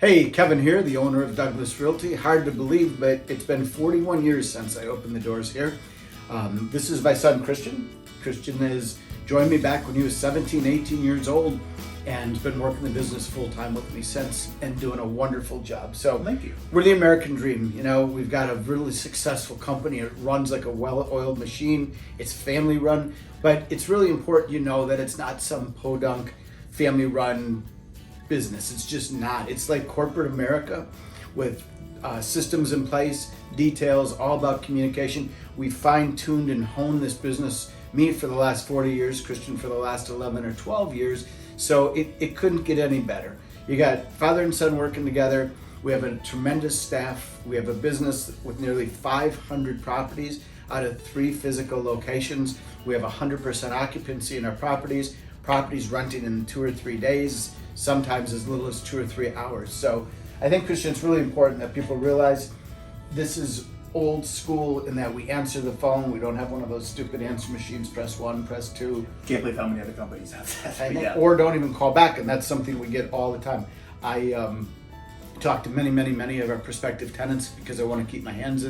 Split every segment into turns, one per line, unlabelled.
Hey, Kevin here, the owner of Douglas Realty. Hard to believe, but it's been 41 years since I opened the doors here. This is my son, Christian. Christian has joined me back when he was 17, 18 years old, and has been working the business full-time with me since and doing a wonderful job. So
thank you.
We're the American dream. You know, we've got a really successful company. It runs like a well-oiled machine. It's family run, but it's really important you know that it's not some podunk family run business. It's just not. It's like corporate America with systems in place, details, all about communication. We fine-tuned and honed this business, me for the last 40 years, Christian for the last 11 or 12 years. So it couldn't get any better. You got father and son working together. We have a tremendous staff. We have a business with nearly 500 properties out of 3 physical locations. We have 100% occupancy in our properties. Properties renting in 2 or 3 days, sometimes as little as 2 or 3 hours. So I think, Christian, it's really important that people realize this is old school in that we answer the phone. We don't have one of those stupid answer machines, press 1, press 2.
Can't believe how many other companies have that. Yeah.
Or don't even call back, and that's something we get all the time. I talk to many of our prospective tenants because I want to keep my hands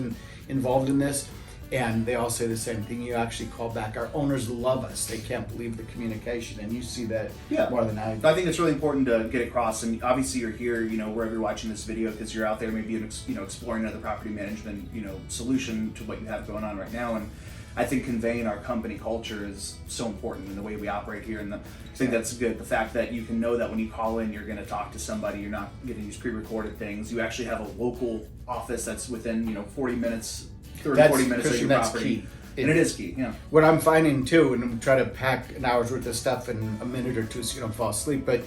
involved in this. And they all say the same thing. You actually call back. Our owners love us. They can't believe the communication, and you see that more than I do.
I think it's really important to get across. And obviously, you're here, wherever you're watching this video, because you're out there maybe, exploring another property management, solution to what you have going on right now. And I think conveying our company culture is so important in the way we operate here. And I think that's good. The fact that you can know that when you call in, you're going to talk to somebody. You're not going to use pre-recorded things. You actually have a local office that's within, 40 minutes. 40 minutes of your property.
Key.
And it is key, yeah.
What I'm finding too, and I'm trying to pack an hour's worth of stuff in a minute or two so you don't fall asleep, but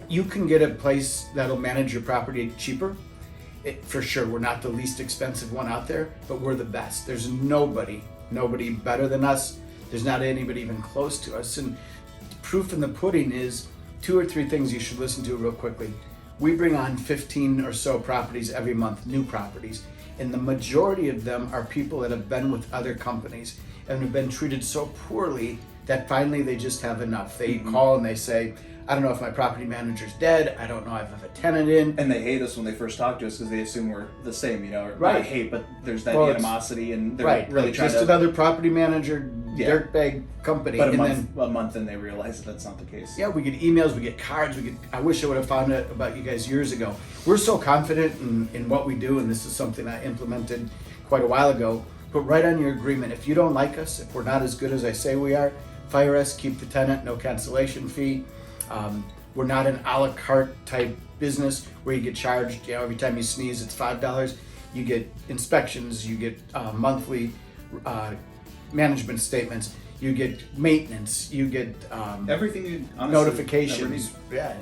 you can get a place that'll manage your property cheaper. For sure, we're not the least expensive one out there, but we're the best. There's nobody better than us. There's not anybody even close to us. And proof in the pudding is 2 or 3 things you should listen to real quickly. We bring on 15 or so properties every month, new properties. And the majority of them are people that have been with other companies and have been treated so poorly that finally they just have enough. They call and they say, I don't know if my property manager's dead. I don't know if I have a tenant in.
And they hate us when they first talk to us because they assume we're the same,
Right.
Not hate, but there's that animosity, and they're really trying
just
to...
another property manager, dirtbag company.
But a month in, they realize that's not the case.
Yeah, we get emails, we get cards, I wish I would have found out about you guys years ago. We're so confident in what we do, and this is something I implemented quite a while ago. Put right on your agreement, if you don't like us, if we're not as good as I say we are, fire us, keep the tenant, no cancellation fee. We're not an a la carte type business where you get charged, every time you sneeze it's $5. You get inspections, you get monthly management statements, you get maintenance, you get
everything you honestly
notifications. Yeah.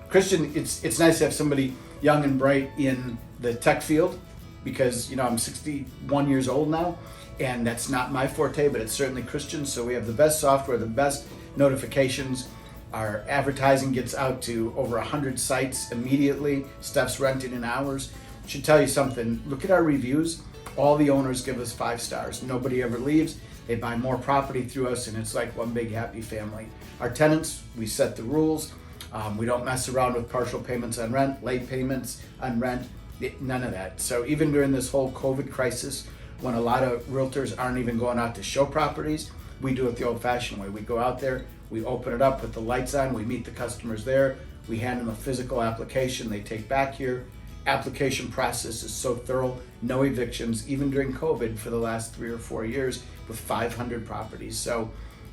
Christian, it's nice to have somebody young and bright in the tech field because I'm 61 years old now, and that's not my forte, but it's certainly Christian's. So we have the best software, the best notifications. Our advertising gets out to over 100 sites immediately. Stuff's rented in hours. Should tell you something. Look at our reviews. All the owners give us 5 stars. Nobody ever leaves. They buy more property through us, and it's like one big happy family. Our tenants, we set the rules. We don't mess around with partial payments on rent, late payments on rent, none of that. So even during this whole COVID crisis, when a lot of realtors aren't even going out to show properties, we do it the old-fashioned way. We go out there, we open it up with the lights on, we meet the customers there, we hand them a physical application they take back here. Application process is so thorough, no evictions, even during COVID for the last 3 or 4 years with 500 properties. So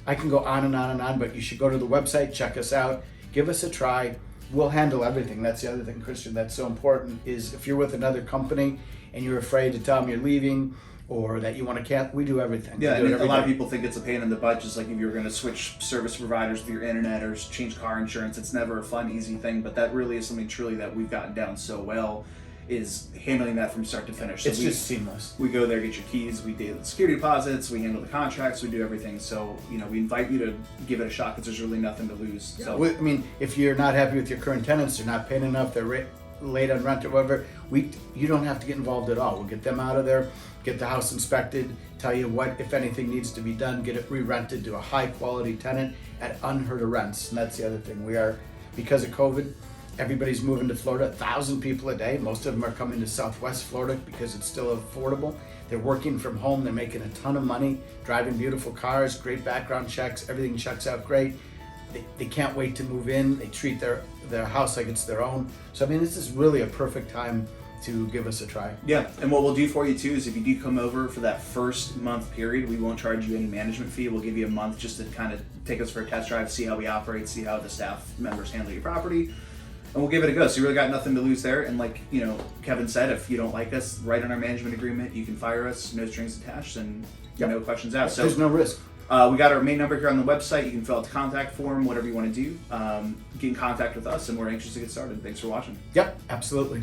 I can go on and on and on, but you should go to the website, check us out, give us a try. We'll handle everything. That's the other thing, Christian, that's so important is if you're with another company and you're afraid to tell them you're leaving, or that you want to cancel, we do everything.
Yeah, a lot of people think it's a pain in the butt, just like if you're going to switch service providers with your internet or change car insurance. It's never a fun, easy thing, but that really is something truly that we've gotten down so well, is handling that from start to finish. So
it's just seamless.
We go there, get your keys, we do the security deposits, we handle the contracts, we do everything. So, we invite you to give it a shot because there's really nothing to lose.
Yeah,
so,
I mean, if you're not happy with your current tenants, they're not paying enough, they're late on rent or whatever, you don't have to get involved at all. We'll get them out of there, get the house inspected, tell you what, if anything needs to be done, get it re-rented to a high quality tenant at unheard of rents. And that's the other thing. We are, because of COVID, Everybody's moving to Florida, 1,000 people a day. Most of them are coming to Southwest Florida because it's still affordable. They're working from home, they're making a ton of money, driving beautiful cars, great background checks, everything checks out great. They can't wait to move in, they treat their house like it's their own. So I mean, this is really a perfect time to give us a try.
Yeah, and what we'll do for you too is if you do come over for that first month period, we won't charge you any management fee. We'll give you a month just to kind of take us for a test drive, see how we operate, see how the staff members handle your property, and we'll give it a go. So you really got nothing to lose there. And like Kevin said, if you don't like us, write in our management agreement. You can fire us, no strings attached, and no questions asked. So
there's no risk.
We got our main number here on the website. You can fill out the contact form, whatever you want to do. Get in contact with us, and we're anxious to get started. Thanks for watching.
Yep, absolutely.